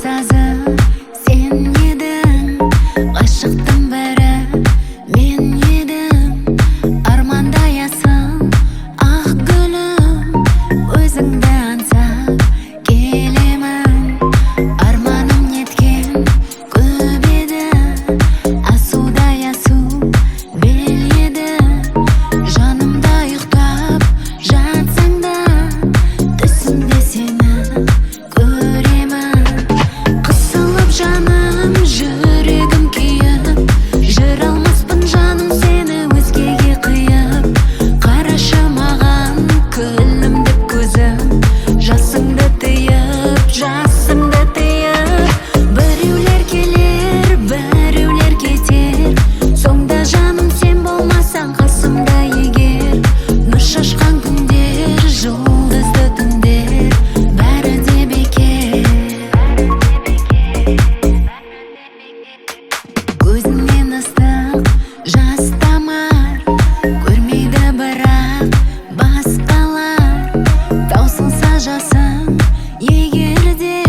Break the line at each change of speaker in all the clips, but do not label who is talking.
сазы сен едің, ғашықтың бірі мен едім. Армандай асыл ақ гүлім, өзіңді аңсап келемін. Арманым неткен көп еді, асудай асу бел еді. Жанымда ұйықтап жатсаң да, түсімде сені көремін. Қысылып жаным, жүрегім күйіп, жыр алмаспын жаным сені өзгеге қиып. Қарашы маған күлімдеп көзім, жасыңды тыйып, жасыңды тыйып. Біреулер келер, біреулер кетер, соңда жаным сен болмасаң қасымда егер. Нұр шашқан күндер, жұлдызды түндер, бәрі де бекер. Көзіңнен ыстық жас тамар, көрмейді бірақ басқалар. Таусылса жасың егер де,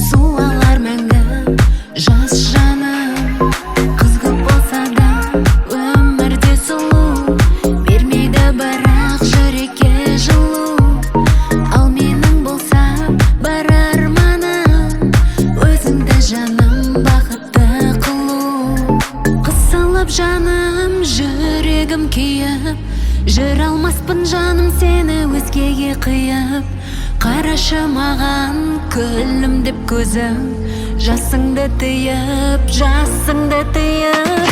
суалар мәңгі жас жаным. Қызғылт болса да өмірде сұлу, бермейді бірақ жүрекке жылу. Ал менің болса бар арманым, өзіңді жаным бақытты қылу. Қысылып жаным, жүрегім күйіп, жыр алмаспын жаным сені өзгеге қиып. Қарашы маған күлімдеп көзім, жасыңды тыйып, жасыңды тыйып.